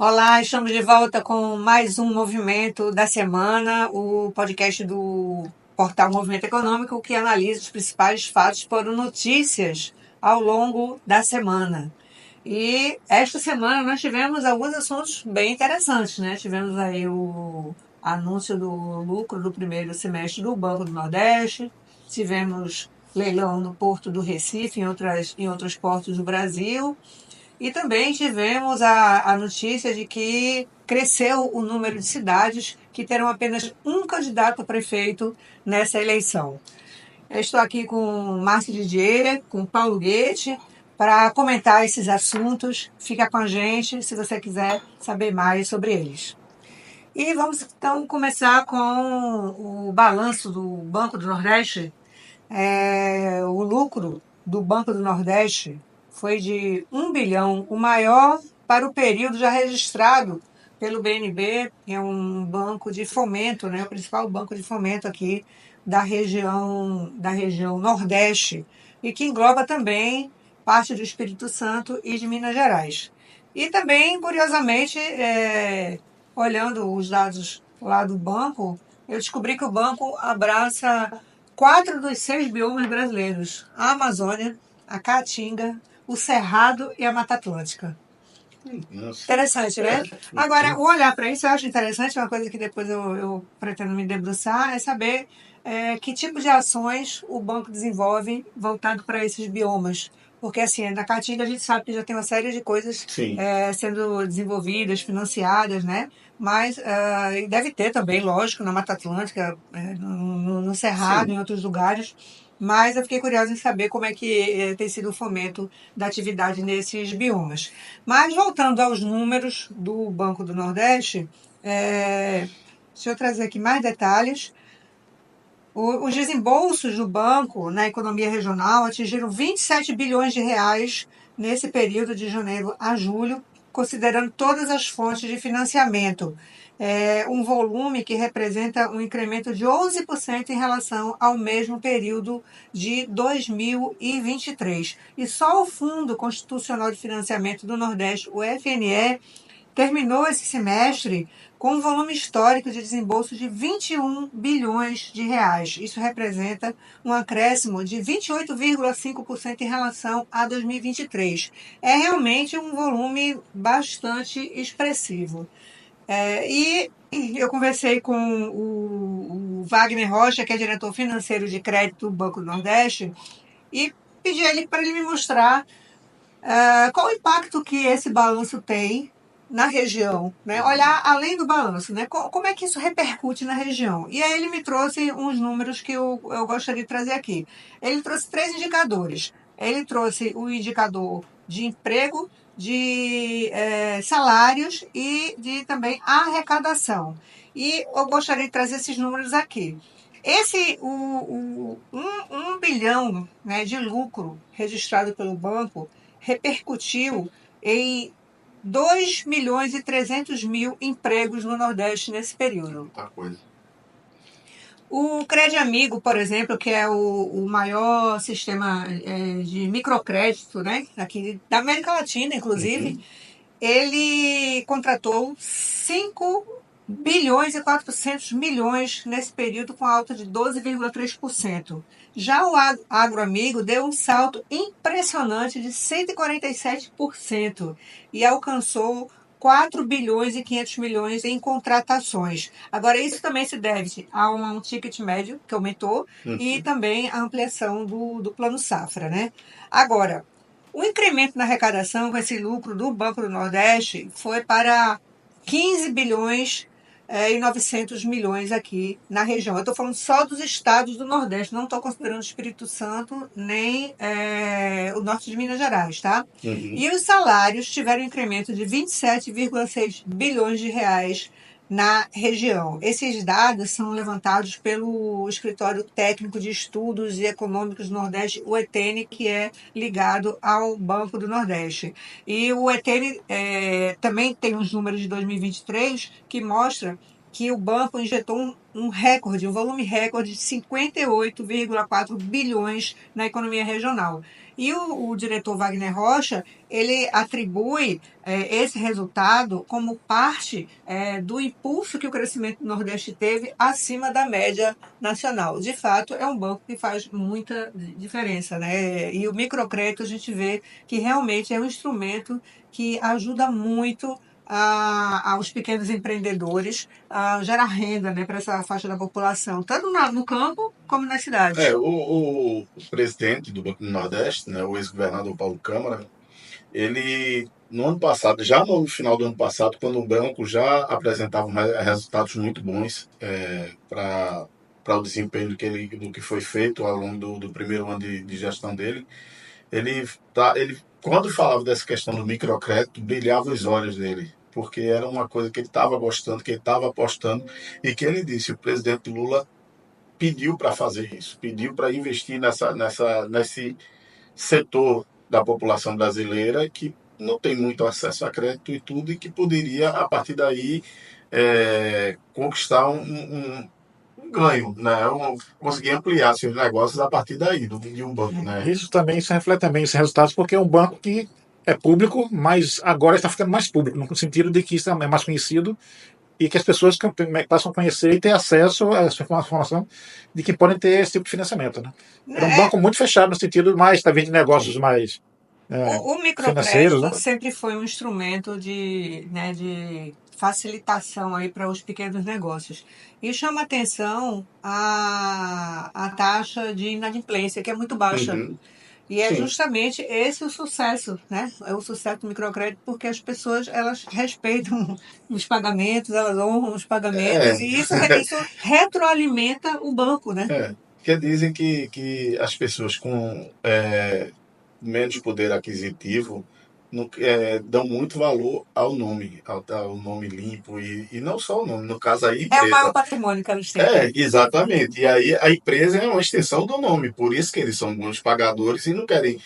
Olá, estamos de volta com mais um Movimento da Semana, o podcast do portal Movimento Econômico que analisa os principais fatos que foram notícias ao longo da semana. E esta semana nós tivemos alguns assuntos bem interessantes, né? Tivemos aí o anúncio do lucro do primeiro semestre do Banco do Nordeste, tivemos leilão no Porto do Recife, em outros portos do Brasil. E também tivemos a notícia de que cresceu o número de cidades que terão apenas um candidato a prefeito nessa eleição. Eu estou aqui com Márcio Didier, com Paulo Guedes, para comentar esses assuntos. Fica com a gente se você quiser saber mais sobre eles. E vamos então começar com o balanço do Banco do Nordeste. O lucro do Banco do Nordeste foi de 1 bilhão, o maior para o período já registrado pelo BNB, que é um banco de fomento, né, o principal banco de fomento aqui da região Nordeste, e que engloba também parte do Espírito Santo e de Minas Gerais. E também, curiosamente, olhando os dados lá do banco, eu descobri que o banco abraça 4 dos 6 biomas brasileiros: a Amazônia, a Caatinga, o Cerrado e a Mata Atlântica. Nossa. Interessante, né? Agora, o olhar para isso eu acho interessante, uma coisa que depois eu pretendo me debruçar, é saber que tipo de ações o banco desenvolve voltado para esses biomas. Porque, assim, na Caatinga a gente sabe que já tem uma série de coisas Sim. sendo desenvolvidas, financiadas, né? Mas e deve ter também, lógico, na Mata Atlântica, no Cerrado, Sim. em outros lugares. Mas eu fiquei curiosa em saber como é que tem sido o fomento da atividade nesses biomas. Mas voltando aos números do Banco do Nordeste, deixa eu trazer aqui mais detalhes. Os desembolsos do banco na economia regional atingiram 27 bilhões de reais nesse período de janeiro a julho, considerando todas as fontes de financiamento. Um volume que representa um incremento de 11% em relação ao mesmo período de 2023. E só o Fundo Constitucional de Financiamento do Nordeste, o FNE, terminou esse semestre com um volume histórico de desembolso de 21 bilhões de reais. Isso representa um acréscimo de 28,5% em relação a 2023. É realmente um volume bastante expressivo. E eu conversei com o Wagner Rocha, que é diretor financeiro de crédito do Banco do Nordeste, e pedi a ele para ele me mostrar qual o impacto que esse balanço tem na região, né? Olhar além do balanço, né? Como é que isso repercute na região? E aí ele me trouxe uns números que eu gostaria de trazer aqui. Ele trouxe 3 indicadores. Ele trouxe o indicador de emprego, de salários e de também arrecadação. E eu gostaria de trazer esses números aqui. Um bilhão, né, de lucro registrado pelo banco repercutiu em 2.300.000 empregos no Nordeste nesse período. Muita coisa. O Crédito Amigo, por exemplo, que é o maior sistema de microcrédito, né, aqui da América Latina, inclusive, ele contratou 5 bilhões e 400 milhões nesse período, com alta de 12,3%. Já o Agroamigo deu um salto impressionante de 147% e alcançou 4 bilhões e 500 milhões em contratações. Agora, isso também se deve a um ticket médio que aumentou e também a ampliação do Plano Safra, né? Agora, o incremento na arrecadação com esse lucro do Banco do Nordeste foi para 15 bilhões e 900 milhões aqui na região. Eu estou falando só dos estados do Nordeste, não estou considerando o Espírito Santo nem o norte de Minas Gerais, tá? E os salários tiveram um incremento de 27,6 bilhões de reais na região. Esses dados são levantados pelo Escritório Técnico de Estudos e Econômicos do Nordeste, o ETN, que é ligado ao Banco do Nordeste. E o ETN também tem os números de 2023 que mostram que o banco injetou um recorde, um volume recorde de 58,4 bilhões na economia regional. E o diretor Wagner Rocha, ele atribui esse resultado como parte do impulso que o crescimento do Nordeste teve acima da média nacional. De fato, é um banco que faz muita diferença, né? E o microcrédito a gente vê que realmente é um instrumento que ajuda muito aos pequenos empreendedores a gerar renda, né, para essa faixa da população, tanto no campo como nas cidades. O presidente do Banco do Nordeste, né, o ex-governador Paulo Câmara, ele, no ano passado, já no final do ano passado, quando o banco já apresentava resultados muito bons para o desempenho do que foi feito ao longo do primeiro ano de gestão dele, ele, quando falava dessa questão do microcrédito, brilhava os olhos dele, porque era uma coisa que ele estava gostando, que ele estava apostando, e que ele disse, o presidente Lula pediu para fazer isso, pediu para investir nesse setor da população brasileira que não tem muito acesso a crédito e tudo, e que poderia, a partir daí, conquistar um ganho, né? Conseguir ampliar seus negócios a partir daí, de um banco, né? Isso reflete também esses resultados, porque é um banco que é público, mas agora está ficando mais público, no sentido de que isso é mais conhecido e que as pessoas passam a conhecer e ter acesso a essa informação de que podem ter esse tipo de financiamento. Né? Era um banco muito fechado no sentido mais, talvez, de negócios mais O financeiros. microcrédito Né? sempre foi um instrumento de facilitação aí para os pequenos negócios. E chama atenção a taxa de inadimplência, que é muito baixa. Uhum. E é Sim. justamente esse o sucesso, né? É o sucesso do microcrédito porque as pessoas elas respeitam os pagamentos, elas honram os pagamentos É, e isso retroalimenta o banco, né? porque dizem que as pessoas com menos poder aquisitivo dão muito valor ao nome, ao nome limpo, e não só o nome, no caso a É o maior empresa. patrimônio que elas têm. Exatamente. E aí a empresa é uma extensão do nome, por isso que eles são bons pagadores e não querem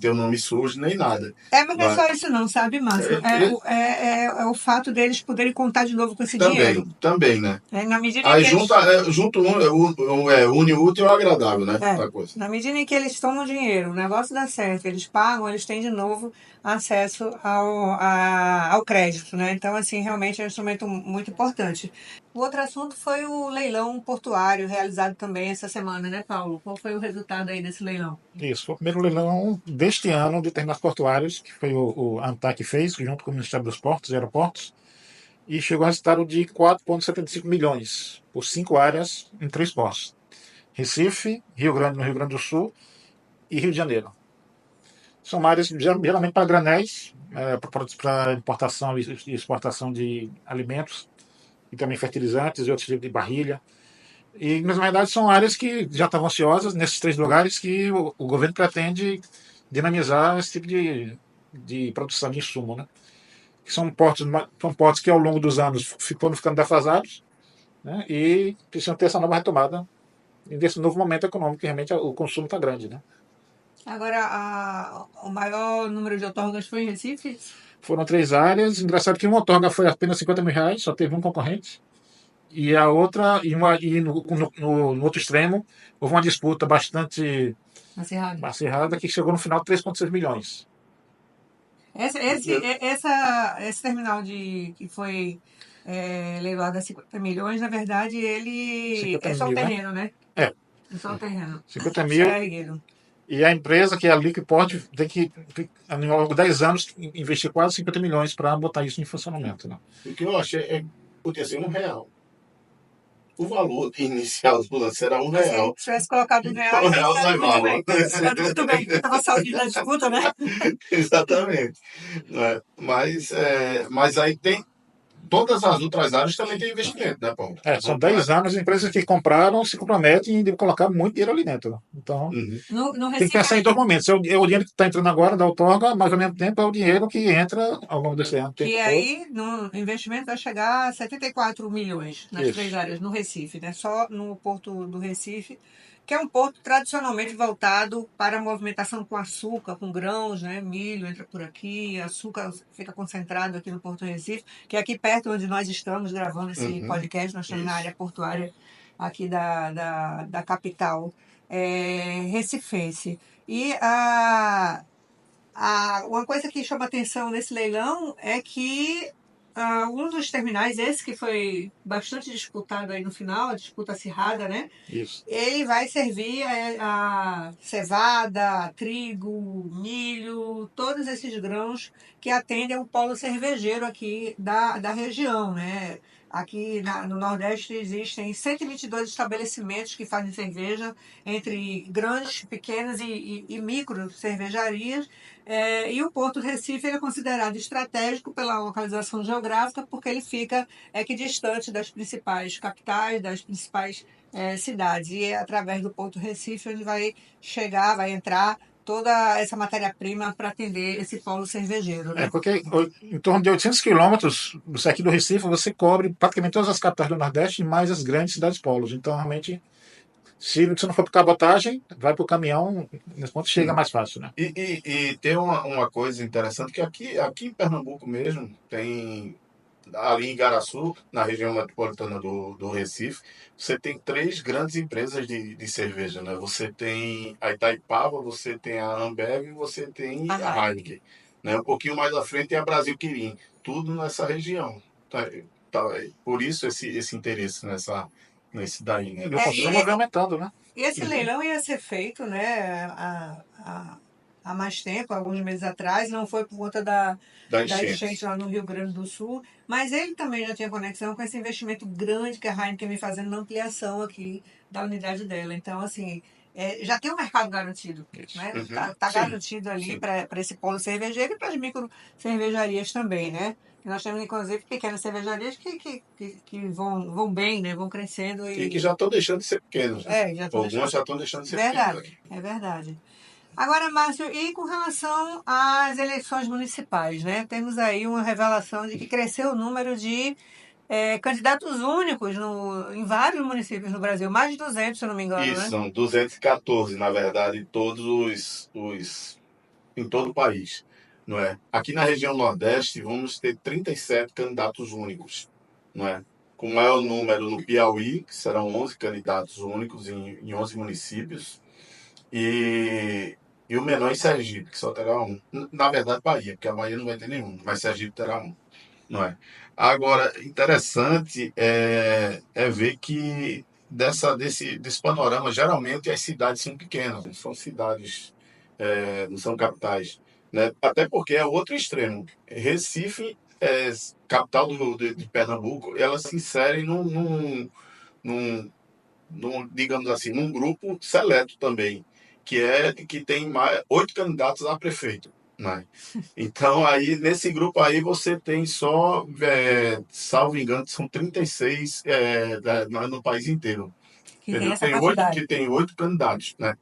ter o nome sujo nem nada. Mas não é Mas, só isso não, sabe, Márcio? é, É o fato deles poderem contar de novo com esse dinheiro. também, né? Na medida em Aí que eles une o útil ao agradável, né? É, Da coisa. na medida em que eles tomam dinheiro, o negócio dá certo, eles pagam, eles têm de novo acesso ao crédito, né? Então, assim, realmente é um instrumento muito importante. O outro assunto foi o leilão portuário realizado também essa semana, né, Paulo? Qual foi o resultado aí desse leilão? Isso, foi o primeiro leilão deste ano de terminais portuários, que foi o ANTAC fez, junto com o Ministério dos Portos e Aeroportos, e chegou ao resultado de 4,75 milhões por 5 áreas em 3 portos. Recife, Rio Grande, no Rio Grande do Sul e Rio de Janeiro. São áreas geralmente para granéis, para importação e exportação de alimentos e também fertilizantes e outros tipos de barrilha. Mas na verdade são áreas que já estavam ansiosas nesses 3 lugares que o governo pretende dinamizar esse tipo de produção de insumo. Né? Que são portos que ao longo dos anos foram ficando defasados, né? E precisam ter essa nova retomada e desse novo momento econômico que realmente o consumo está grande. Né? Agora, o maior número de outorgas foi em Recife? Foram 3 áreas. Engraçado que uma outorga foi apenas R$ 50 mil, só teve um concorrente. E a outra, no outro extremo, houve uma disputa bastante Acirrado. acirrada que chegou no final de 3,6 milhões. Esse terminal que foi leiloado a 50 milhões, na verdade, ele 50 é só o mil, né? terreno, né? É, É só o terreno. 50 Só mil. é erguido. E a empresa, que é a Liquiport, tem que, ao longo de 10 anos, investir quase 50 milhões para botar isso em funcionamento. Né? O que eu achei podia ser R$ 1. O valor inicial do lance era R$ 1. Se tivesse colocado R$ 1 R$ 1, levava. tudo bem. Estava saúde na disputa, né? Exatamente. Né? Mas aí tem. Todas as outras áreas também tem investimento, né, Paulo? São 10 anos, empresas que compraram se comprometem em colocar muito dinheiro ali dentro. Né? Então, No tem que Recife, pensar em 2 momentos. É o dinheiro que está entrando agora da outorga, mas ao mesmo tempo é o dinheiro que entra ao longo desse ano. que aí no investimento vai chegar a 74 milhões nas três Isso. áreas no Recife, né? Só no Porto do Recife, que é um porto tradicionalmente voltado para a movimentação com açúcar, com grãos, né? Milho entra por aqui, açúcar fica concentrado aqui no Porto Recife, que é aqui perto onde nós estamos gravando esse podcast, nós estamos na área portuária aqui da capital recifense. E uma coisa que chama atenção nesse leilão é que um dos terminais, esse que foi bastante disputado aí no final, a disputa acirrada, né? Isso. Ele vai servir a cevada, trigo, milho, todos esses grãos que atendem ao polo cervejeiro aqui da região, né? Aqui no Nordeste existem 122 estabelecimentos que fazem cerveja, entre grandes, pequenas e micro cervejarias. E o Porto do Recife ele é considerado estratégico pela localização geográfica, porque ele fica equidistante das principais capitais, das principais cidades. E é através do Porto do Recife onde vai chegar, vai entrar toda essa matéria-prima para atender esse polo cervejeiro. Né? Porque em torno de 800 quilômetros aqui do Recife, você cobre praticamente todas as capitais do Nordeste e mais as grandes cidades polos. Então, realmente, se não for por cabotagem, vai para o caminhão, nesse ponto chega mais fácil. Né? E tem uma coisa interessante, que aqui em Pernambuco mesmo, tem ali em Igaraçu, na região metropolitana do Recife, você tem 3 grandes empresas de cerveja, né? Você tem a Itaipava, você tem a Ambev e você tem a Heineken. Né? Um pouquinho mais à frente tem a Brasil Quirim. Tudo nessa região. Por isso esse interesse nesse daí. Né? E o consumo vai aumentando, né? E esse leilão ia ser feito, né, há mais tempo, alguns meses atrás, não foi por conta da enchente lá no Rio Grande do Sul, mas ele também já tinha conexão com esse investimento grande que a Heineken vem fazendo na ampliação aqui da unidade dela. Então, assim, já tem um mercado garantido, né? Tá garantido ali para esse polo cervejeiro e para as micro cervejarias também, né? Nós temos, inclusive, pequenas cervejarias que vão bem, né? Vão crescendo. E que já estão deixando de ser pequenas. Né? Algumas já estão deixando de ser pequenas. É verdade. Agora, Márcio, e com relação às eleições municipais, né? Temos aí uma revelação de que cresceu o número de candidatos únicos em vários municípios no Brasil, mais de 200, se eu não me engano, Isso, né? são 214, na verdade, em todo o país. Não é? Aqui na região Nordeste, vamos ter 37 candidatos únicos. Não é? Com o maior número no Piauí, que serão 11 candidatos únicos em 11 municípios. E o menor em Sergipe, que só terá um. Na verdade, Bahia, porque a Bahia não vai ter nenhum, mas Sergipe terá um. Não é? Agora, interessante é ver que desse panorama, geralmente as cidades são pequenas, não são cidades, não são capitais. Né? Até porque é outro extremo. Recife, capital de Pernambuco, ela se insere num, digamos assim, num grupo seleto também, que tem 8 candidatos a prefeito. Né? Então, aí, nesse grupo aí, você tem só, salvo engano, são 36 no país inteiro. Que tem essa quantidade. Que tem 8 candidatos. Né?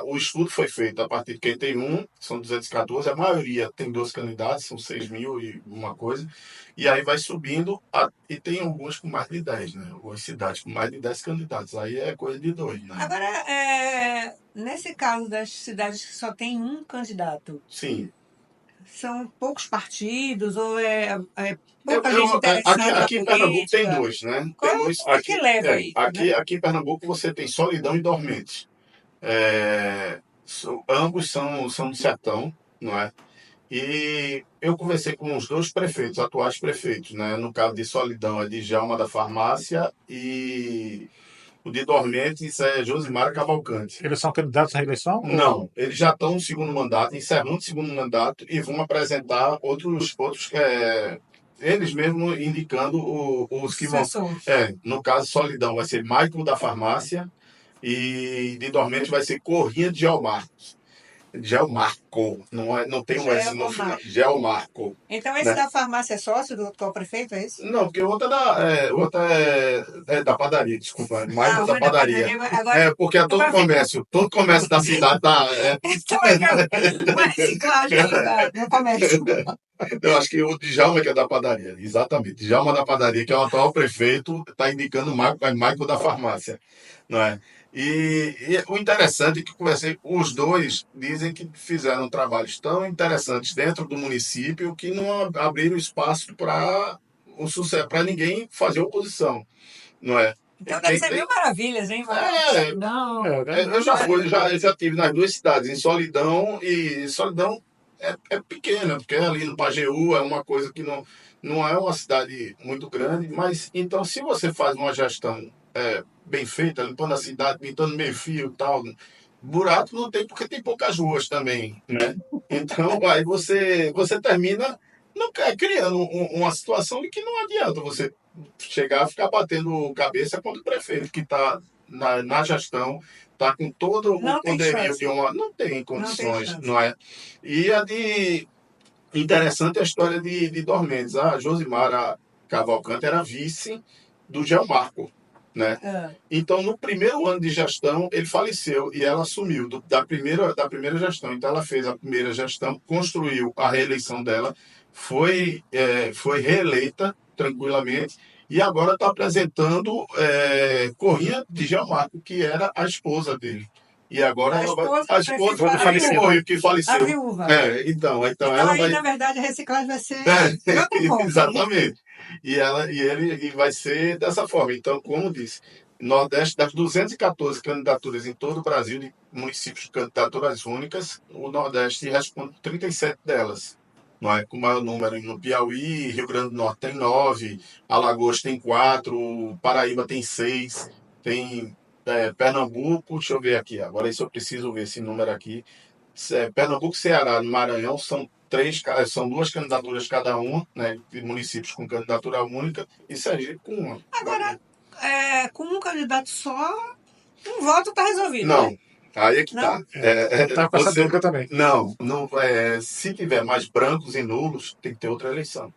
O estudo foi feito a partir de quem tem são 214, a maioria tem 12 candidatos, são 6 mil e uma coisa, e aí vai subindo, e tem algumas com mais de 10, né? Algumas cidades com mais de 10 candidatos, aí é coisa de doido, né? Agora, nesse caso das cidades que só tem um candidato, sim, são poucos partidos ou pouca gente interessada aqui em Pernambuco tem 2, né? Tem 2. O que leva aí? Aqui em Pernambuco você tem Solidão e Dormente. Ambos são do sertão, não é? E eu conversei com os 2 prefeitos, atuais prefeitos, né? No caso de Solidão é de Djalma da Farmácia e o de Dormentes é Josimara Cavalcante. Eles são candidatos à reeleição? Não, eles já estão no segundo mandato, encerrando o segundo mandato e vão apresentar outros eles mesmos indicando os que vão. No caso, Solidão vai ser Michael da Farmácia e de Dormente vai ser Corrinha de Geomarcos. Geomarco, não tem um S no final. Geomarco. Então esse da farmácia é sócio do atual prefeito, é isso? Não, porque outra é da padaria, desculpa. Mais da padaria. Agora, porque é todo comércio da cidade tá. Então uma reciclagem no comércio. Eu acho que o Djalma que é da padaria, exatamente. Djalma da padaria, que é o atual prefeito, está indicando o Michael da farmácia. Não é? E o interessante é que conversei, os dois dizem que fizeram trabalhos tão interessantes dentro do município que não abriram espaço para o sucesso, para ninguém fazer oposição, não é? Então deve ser mil maravilhas, hein? Não. Eu já fui, eu já tive nas duas cidades, em Solidão, e Solidão é pequena, porque ali no Pajeú é uma coisa que não é uma cidade muito grande, mas então se você faz uma gestão bem feita, limpando a cidade, pintando meio fio e tal, buraco não tem porque tem poucas ruas também, né? Então aí você termina não, criando uma situação de que não adianta você chegar a ficar batendo cabeça contra o prefeito que está na gestão, está com todo o poderio de uma. Não tem condições, não é? E a de. Interessante a história de Dormentes. A Josimara Cavalcante era vice do Geomarco. Né? Então, no primeiro ano de gestão, ele faleceu e ela assumiu da primeira gestão. Então, ela fez a primeira gestão, construiu a reeleição dela, foi reeleita tranquilamente e agora está apresentando Corrinha de Geomarco, que era a esposa dele. E agora a esposa que faleceu. A viúva. Então ela aí, na verdade, a reciclagem vai ser exatamente. E vai ser dessa forma. Então, como disse, Nordeste, das 214 candidaturas em todo o Brasil, de municípios de candidaturas únicas, o Nordeste responde 37 delas. Não é? Com o maior número no Piauí, Rio Grande do Norte tem 9, Alagoas tem 4, Paraíba tem 6, tem Pernambuco, deixa eu ver aqui, agora isso eu preciso ver esse número aqui. Pernambuco, Ceará e Maranhão são 2 candidaturas cada uma, né, de municípios com candidatura única, e Sergipe com uma. Agora, com um candidato só, um voto está resolvido. Não, né? aí é que está. Tá com essa dúvida também. Não, se tiver mais brancos e nulos, tem que ter outra eleição.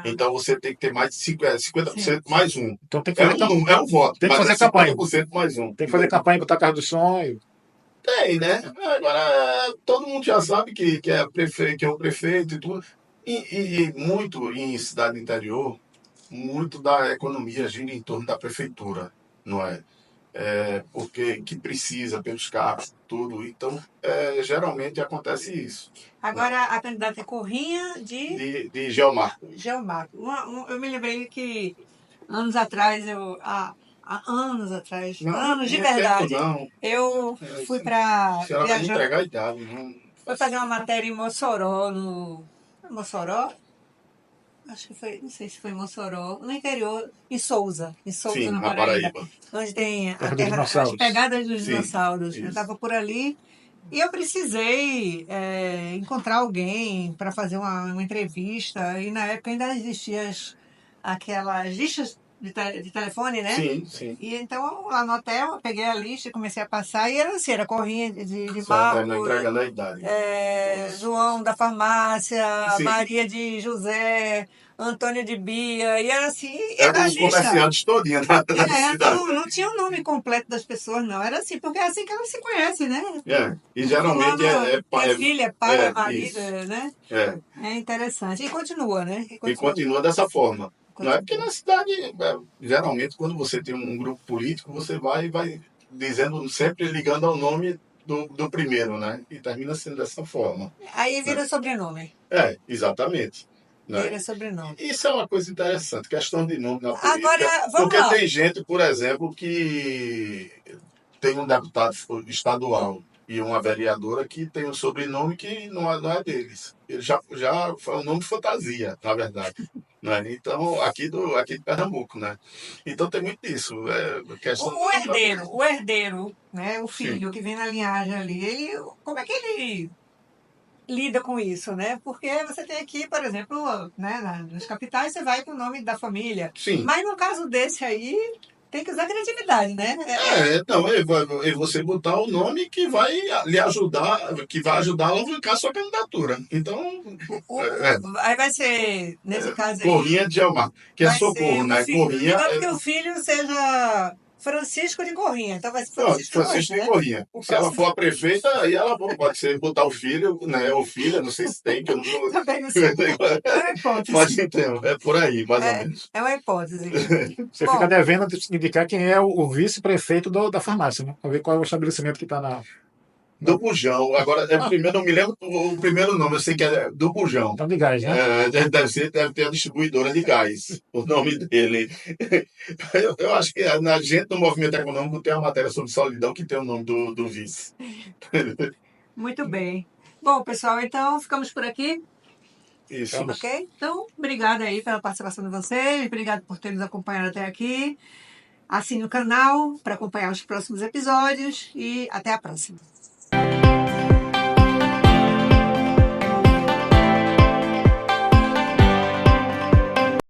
Então você tem que ter mais de 50% mais um. Então tem que fazer é um voto. Tem que fazer campanha. 50% mais um. Tem que fazer campanha, botar a casa do sonho. Tem, né? Agora, todo mundo já sabe que é prefeito, que é o prefeito e tudo. E muito em cidade interior, muito da economia gira em torno da prefeitura, não é? Porque que precisa pelos carros, tudo. Então, geralmente acontece isso. Agora, a candidata é Corrinha de Geomarco. Eu me lembrei que anos atrás, anos de verdade, eu fui para entregar a idade, não. Foi fazer uma matéria em Mossoró, Mossoró? Acho que foi, não sei se foi em Mossoró, no interior, em Souza, Sim, na Paraíba. Onde tem as pegadas dos dinossauros. Eu estava por ali e eu precisei encontrar alguém para fazer uma entrevista. E na época ainda existiam aquelas listas de telefone, né? Sim. E então, lá no hotel, eu peguei a lista e comecei a passar. E era assim, era Corrinha de Marcos, entregando a idade. João da farmácia, Maria de José, Antônia de Bia, e era assim. Eram os comerciantes todinhos na cidade. Não tinha o nome completo das pessoas, não. Era assim, porque é assim que elas se conhecem, né? E geralmente filha, pai, marido, né? É interessante. E continua, né? E continua dessa forma. Não é porque na cidade, geralmente, quando você tem um grupo político, você vai dizendo, sempre ligando ao nome do primeiro, né? E termina sendo dessa forma. Aí vira sobrenome. Exatamente. Vira sobrenome. Isso é uma coisa interessante, questão de nome na política. Agora, porque tem gente, por exemplo, que tem um deputado estadual e uma vereadora que tem um sobrenome que não é deles. Ele já foi um nome de fantasia, na verdade. Né? Então, aqui de Pernambuco, né? Então tem muito disso. O herdeiro, né? O filho que vem na linhagem ali, como é que ele lida com isso, né? Porque você tem aqui, por exemplo, né, nas capitais, você vai com o nome da família. Sim. Mas no caso desse aí, tem que usar criatividade, né? É você botar o nome que vai lhe ajudar, que vai ajudar a alavancar a sua candidatura. Então. Aí vai ser, nesse caso aí. Corrinha de Geomarco, que é socorro, né? Corrinha. Digamos que o filho seja Francisco de Corrinha. Então vai ser Não, Francisco de Francisco de Corrinha. Corrinha. O Se ela próximo- for a prefeita, aí ela pode ser botar o filho, né? Ou filha, não sei se tem, que eu não. Também não sei. É uma hipótese. Mas então, é por aí, mais ou É, menos. é uma hipótese. Você Bom, fica devendo de indicar quem é o vice-prefeito da farmácia, né? Pra ver qual é o estabelecimento que está na. Do Bujão. Agora, primeiro, não me lembro o primeiro nome, eu sei que é do Bujão. Então, de gás, né? Deve ter a distribuidora de gás, o nome dele. Eu acho que na gente do movimento econômico tem uma matéria sobre solidão que tem o nome do vice. muito bem. Bom, pessoal, então ficamos por aqui, Isso. Vamos. ok? Então, obrigada aí pela participação de vocês, obrigado por ter nos acompanhado até aqui. Assine o canal para acompanhar os próximos episódios e até a próxima.